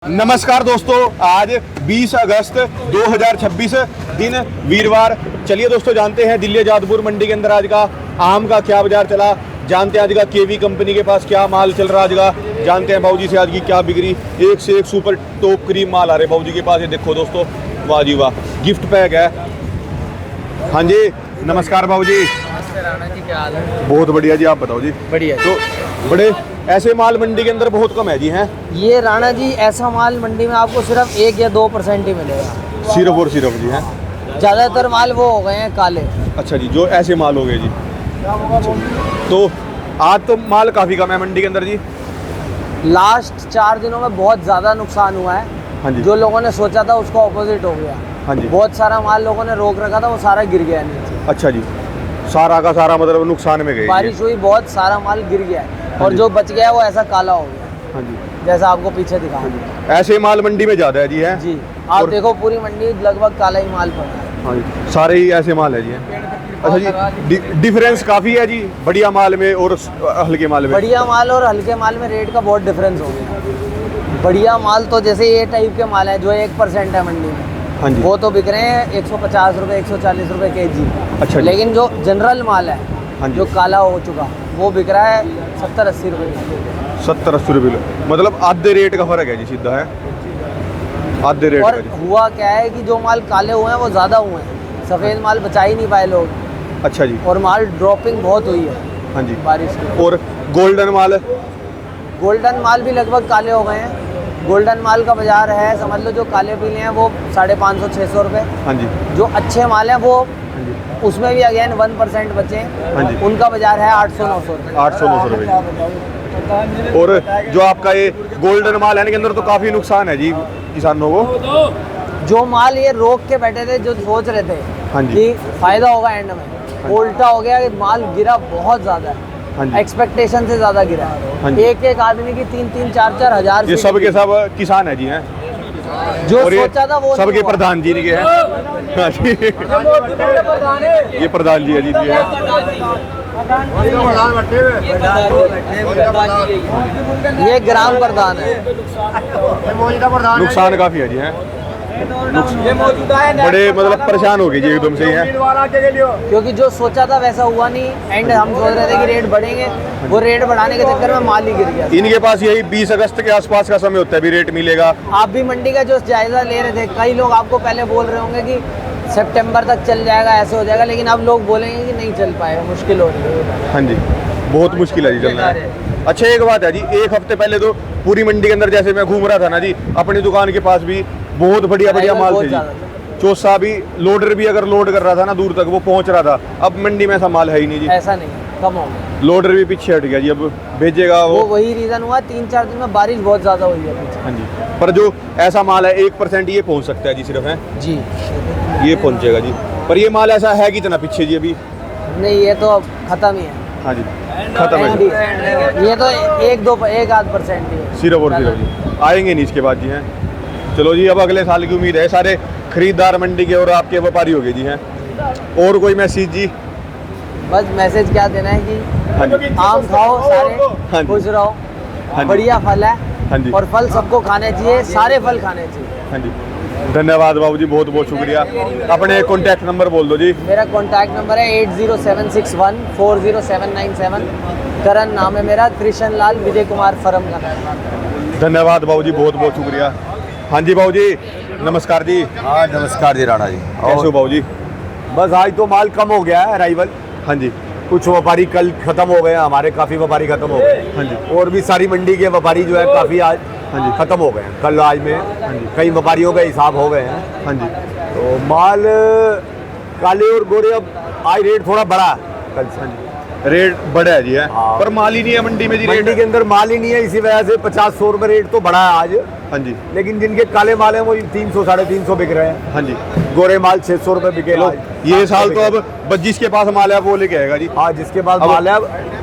नमस्कार दोस्तों, आज 20 अगस्त 2026 दिन वीरवार। चलिए दोस्तों, जानते हैं दिल्ली जादपुर मंडी के अंदर आज का आम का क्या बाजार चला। जानते हैं आज का केवी कंपनी के पास क्या माल चल रहा है आज का। जानते हैं बाबूजी से आज की क्या बिक्री। एक से एक सुपर टॉप क्रीम माल आ रहे बाबूजी के पास। ये देखो दोस्तों, वाह जी वाह, गिफ्ट पैक है। हाँ जी, नमस्कार बाबूजी। राणा जी, क्या हाल है? बहुत बढ़िया जी, आप बताओ जी। बढ़िया। तो बड़े ऐसे माल मंडी के अंदर बहुत कम है जी। हैं ये राणा जी, ऐसा माल मंडी में आपको सिर्फ 1 या 2% ही मिलेगा। सिर्फ और सिर्फ जी। हैं ज़्यादातर माल वो हो गए हैं काले। अच्छा जी, जो ऐसे माल हो गए जी। तो आज तो माल काफ़ी कम है मंडी के अंदर जी। लास्ट 4 दिनों में बहुत ज़्यादा नुकसान हुआ है। हाँ जी। जो लोगों ने सोचा था उसका ऑपोजिट हो गया। हाँ जी। बहुत सारा माल लोगों ने रोक रखा था, वो सारा गिर गया नीचे। अच्छा जी, सारा का सारा मतलब नुकसान में गए। बारिश हुई, बहुत सारा माल गिर गया है। और जी। जो बच गया है वो ऐसा काला हो गया, हाँ जी। जैसा आपको पीछे दिखा जी। ऐसे माल मंडी में ज़्यादा है जी। है जी, आप और- देखो पूरी मंडी लगभग काला ही माल पड़ा है। हाँ जी, सारे ही ऐसे माल है जी। हैं अच्छा जी, डिफरेंस काफ़ी है जी बढ़िया माल में और हल्के माल में। बढ़िया माल और हल्के माल में रेट का बहुत डिफरेंस हो गया। बढ़िया माल तो जैसे ये टाइप के माल है जो 1% है मंडी में, हाँ जी। वो तो बिक रहे हैं 150 रुपये 140 रुपये kg। अच्छा जी। लेकिन जो जनरल माल है, हाँ जी। जो काला हो चुका, वो बिक रहा है 70-80 रुपये किलो। 70-80 रुपये किलो, मतलब आधे रेट का फर्क है जी, सीधा है आधे रेट और का जी। हुआ क्या है कि जो माल काले हुए हैं वो ज़्यादा हुए हैं, सफ़ेद माल बचा ही नहीं पाए लोग, अच्छा जी। और माल ड्रॉपिंग बहुत हुई है हाँ जी। बारिश की। और गोल्डन माल। गोल्डन माल भी लगभग काले हो गए हैं। गोल्डन माल का बाजार है, समझ लो जो काले पीले हैं वो 550-600 रुपये। हाँ जी। जो अच्छे माल हैं वो हाँ जी। उसमें भी अगेन 1% बचे हैं। हाँ जी। उनका बाजार है 800-900 रुपये। 800-900 रुपये। और जो आपका ये गोल्डन माल है इनके अंदर तो काफ़ी नुकसान है जी किसानों को। जो माल ये रोक के बैठे थे, जो सोच रहे थे हाँ जी। कि फायदा होगा एंड में, उल्टा हो गया कि माल गिरा बहुत ज़्यादा हाँ है। जी। एक्सपेक्टेशन से ज़्यादा गिरा हाँ है। जी। एक एक आदमी की 3-3, 4-4 हज़ार ये सब के सब किसान है जी। हैं जो और ये सोचा था वो सबके नहीं हुआ। प्रधान जी के हैं। हाँ जी, ये प्रधान जी है जी। ये है ये ग्राम प्रधान है। नुकसान काफ़ी है जी। हैं बड़े मतलब परेशान हो गए जी एकदम से ही। हैं क्योंकि जो सोचा था वैसा हुआ नहीं। एंड हम सोच रहे थे कि रेट बढ़ेंगे, वो रेट बढ़ाने के चक्कर में माल ही गिर गया। इनके पास यही 20 अगस्त के आसपास का समय होता है, अभी रेट मिलेगा। आप भी मंडी का जो जायजा ले रहे थे, कई लोग आपको पहले बोल रहे होंगे कि सितंबर तक चल जाएगा, ऐसे हो जाएगा, लेकिन अब लोग बोलेंगे कि नहीं चल पाएगा, मुश्किल हो रही है। हाँ जी, बहुत मुश्किल है जी चलना है। अच्छा, एक बात है जी, एक हफ्ते पहले तो पूरी मंडी के अंदर जैसे मैं घूम रहा था ना जी, अपनी दुकान के पास भी बहुत बढ़िया बढ़िया माल थे जी। चौसा भी लोडर भी अगर लोड कर रहा था ना दूर तक वो पहुंच रहा था। अब मंडी में ऐसा माल है ही नहीं जी। ऐसा नहीं, कम हो गया। लोडर भी पीछे हट गया जी, अब भेजेगा वो वो। वही रीज़न हुआ, 3-4 दिन में बारिश बहुत ज़्यादा हुई है पीछे। हाँ जी, पर जो ऐसा माल है 1% ये पहुंच सकता है जी, सिर्फ है जी। ये पहुंचेगा जी। पर ये माल ऐसा है कितना पीछे जी अभी। नहीं, ये तो अब ख़त्म ही है। हाँ जी, खत्म है जी। ये तो 1-2-1-8% ही है। सिर्फ और सिर्फ जी, आएंगे नहीं इसके बाद जी। हैं चलो जी, अब अगले साल की उम्मीद है। सारे खरीदार मंडी के और आपके व्यापारी हो गए जी। हैं और कोई मैसेज जी। बस मैसेज क्या देना है कि हाँ जी। आम खाओ, हाँ सारे जी। खुश रहो। हाँ जी। बढ़िया फल है। हाँ जी। और फल सबको खाने चाहिए, सारे फल खाने चाहिए। हाँ जी, धन्यवाद बाबू जी, बहुत बहुत शुक्रिया। अपने कॉन्टैक्ट नंबर बोल दो जी। मेरा कॉन्टैक्ट नंबर है 8076140797। करण नाम है मेरा, कृष्ण लाल विजय कुमार फरम का नाम। धन्यवाद बाबू जी, बहुत बहुत शुक्रिया। हाँ जी बाबू जी, नमस्कार जी। हाँ नमस्कार जी राणा जी। कैसे हो बाबू जी। बस आज तो माल कम हो गया है अराइवल। हाँ जी। कुछ व्यापारी कल खत्म हो गए, हमारे काफ़ी व्यापारी खत्म हो गए। हाँ जी। और भी सारी मंडी के व्यापारी जो है काफ़ी आज हाँ जी। खत्म हो गए हैं, कल आज में। हाँ जी। कई व्यापारियों के हिसाब हो गए हैं। हाँ जी। तो माल काले और गोरे अब आज रेट थोड़ा बढ़ा कल से। हाँ जी, रेट बढ़ा है जी। है हाँ। पर माल ही नहीं है मंडी में जी। मंडी रेट के अंदर माल ही नहीं है, इसी वजह से 50-100 रुपये रेट तो बढ़ा है आज। हाँ जी। लेकिन जिनके काले माल हैं वो 300-350 बिक रहे हैं। हाँ जी। गोरे माल 600 रुपये बिके चलो, आज। ये साल तो अब बस जिसके पास माल है वो लेके आएगा जी। हाँ, जिसके पास अब- माल है,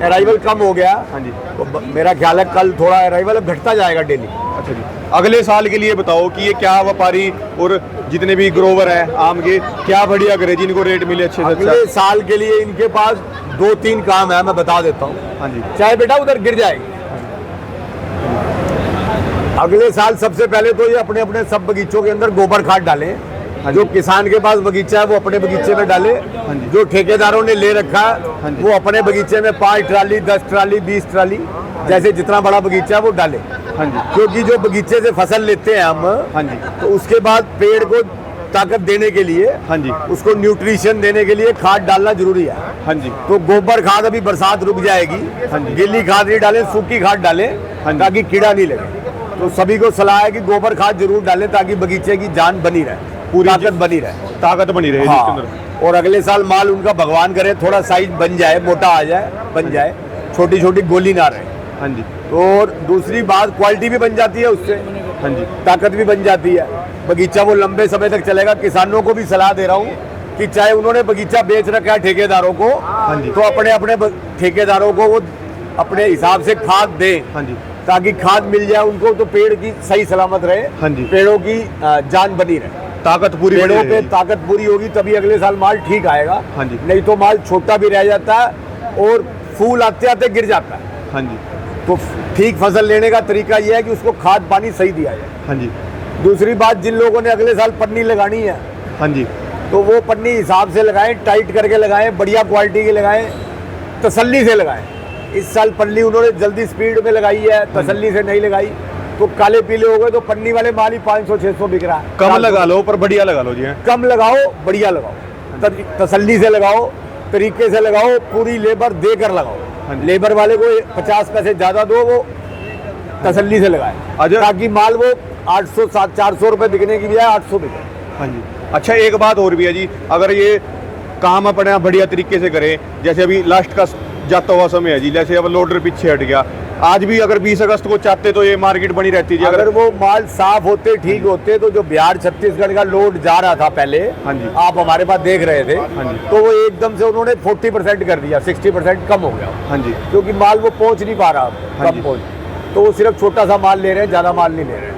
अराइवल कम हो गया। हाँ जी। तो मेरा ख्याल है कल थोड़ा अराइवल अब घटता जाएगा डेली। अच्छा जी, अगले साल के लिए बताओ कि ये क्या व्यापारी और जितने भी ग्रोवर हैं आम के क्या बढ़िया करे जिनको रेट मिले अच्छे से अगले अच्छा। साल के लिए इनके पास 2-3 काम है, मैं बता देता हूँ। हाँ जी। चाहे बेटा उधर गिर जाएगी, अगले साल सबसे पहले तो ये अपने अपने सब बगीचों के अंदर गोबर खाद डालें। जो किसान के पास बगीचा है वो अपने बगीचे में डाले, जो ठेकेदारों ने ले रखा है वो अपने बगीचे में 5 ट्राली 10 ट्राली 20 ट्राली जैसे जितना बड़ा बगीचा है वो डाले। हाँ जी। क्योंकि जो बगीचे से फसल लेते हैं हम, हाँ जी, तो उसके बाद पेड़ को ताकत देने के लिए, हाँ जी, उसको न्यूट्रिशन देने के लिए खाद डालना जरूरी है। हाँ जी। तो गोबर खाद अभी बरसात रुक जाएगी, हाँ जी। गीली खाद नहीं डालें, सूखी खाद डालें हाँ जी। ताकि कीड़ा नहीं लगे। तो सभी को सलाह है कि गोबर खाद जरूर डालें ताकि बगीचे की जान बनी रहे, पूरी ताकत बनी रहे, ताकत बनी रहे इसके हाँ। अंदर। और अगले साल माल उनका भगवान करे थोड़ा साइज बन जाए, मोटा आ जाए, बन जाए, छोटी छोटी गोली ना रहे। हाँ जी। और दूसरी बात क्वालिटी भी बन जाती है उससे, हाँ जी। ताकत भी बन जाती है, बगीचा वो लंबे समय तक चलेगा। किसानों को भी सलाह दे रहा हूँ कि चाहे उन्होंने बगीचा बेच रखा है ठेकेदारों को, हाँ जी, तो अपने अपने ठेकेदारों को वो अपने हिसाब से खाद दें, हाँ जी, ताकि खाद मिल जाए उनको, तो पेड़ की सही सलामत रहे, हाँ जी, पेड़ों की जान बनी रहे, ताकत पूरी पेड़ों बनी पे रहेगी। ताकत पूरी होगी तभी अगले साल माल ठीक आएगा। हाँ जी। नहीं तो माल छोटा भी रह जाता है और फूल आते आते गिर जाता है। हाँ जी। तो ठीक फसल लेने का तरीका यह है कि उसको खाद पानी सही दिया जाए। हाँ जी। दूसरी बात, जिन लोगों ने अगले साल पन्नी लगानी है हाँ जी। तो वो पन्नी हिसाब से लगाएं, टाइट करके लगाएं, बढ़िया क्वालिटी की लगाएं, तसल्ली से लगाएं। इस साल पन्नी उन्होंने जल्दी स्पीड में लगाई है, तसल्ली से नहीं लगाई तो काले पीले हो गए, तो पन्नी वाले माल ही 500-600 बिक रहा है। कम लगा लो पर बढ़िया लगा लो जी। कम लगाओ, बढ़िया लगाओ, तसल्ली से लगाओ, तरीके से लगाओ, पूरी लेबर देकर लगाओ। लेबर वाले को 50 पैसे ज्यादा दो, वो तसल्ली से लगाए ताकि माल वो 800-400 रुपए बिकने की बजाय 800 बिके। हाँ जी। अच्छा, एक बात और भी है जी, अगर ये काम अपने आप बढ़िया तरीके से करें, जैसे अभी लास्ट का जाता हुआ समय है जी, जैसे अब लोडर पीछे हट गया, आज भी अगर 20 अगस्त को चाहते तो ये मार्केट बनी रहती है। अगर वो माल साफ होते, ठीक होते, तो जो बिहार छत्तीसगढ़ का लोड जा रहा था पहले, हाँ जी, आप हमारे पास देख रहे थे, हाँ जी, तो वो एकदम से उन्होंने 40% कर दिया, 60% कम हो गया। हाँ जी। क्योंकि माल वो पहुंच नहीं पा रहा, हाँ कम पहुंच, तो वो सिर्फ छोटा सा माल ले रहे हैं, ज्यादा माल नहीं ले रहे हैं,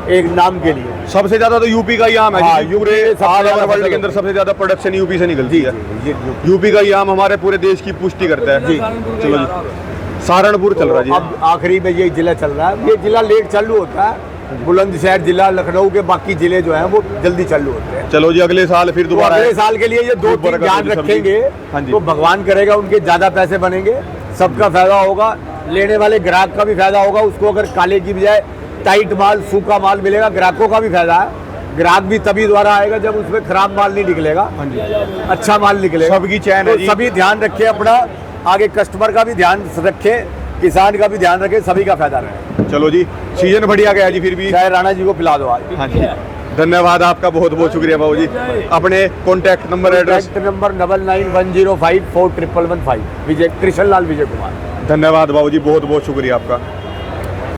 एक नाम के लिए। सबसे ज्यादा तो यूपी का ही आम है हाँ, जी, पूरे ऑल ओवर वर्ल्ड के अंदर सबसे ज्यादा प्रोडक्शन यूपी से निकलती है। यूपी का ही आम हमारे पूरे देश की पुष्टि करता है जी। चलो जी, सहारनपुर चल रहा है जी। अब आखिरी में ये जिला चल रहा है, ये जिला लेट चालू होता है, बुलंदशहर जिला, लखनऊ के बाकी जिले जो हैं वो जल्दी चालू होते हैं। चलो जी, अगले साल फिर तो दोबारा अगले साल के लिए ये 2-3 ध्यान रखेंगे तो भगवान करेगा उनके ज्यादा पैसे बनेंगे, सबका फायदा होगा, लेने वाले ग्राहक का भी फायदा होगा। उसको अगर काले की बजाय टाइट माल, सूखा माल मिलेगा, ग्राहकों का भी फायदा है। ग्राहक भी तभी द्वारा आएगा जब उसमें खराब माल नहीं निकलेगा, अच्छा माल निकलेगा। सबकी चैन है तो जी। सभी ध्यान रखें अपना, आगे कस्टमर का भी ध्यान रखें, किसान का भी ध्यान रखें, सभी का फायदा रहे। चलो जी, सीजन बढ़िया गया जी फिर भी। चाहे राणा जी को पिला दो आज। हाँ जी, धन्यवाद आपका, बहुत बहुत शुक्रिया बाबू जी। अपने contact number, address. Contact number 9910541115, Vijay Krishna लाल विजय कुमार। धन्यवाद बाबू जी, बहुत बहुत शुक्रिया आपका।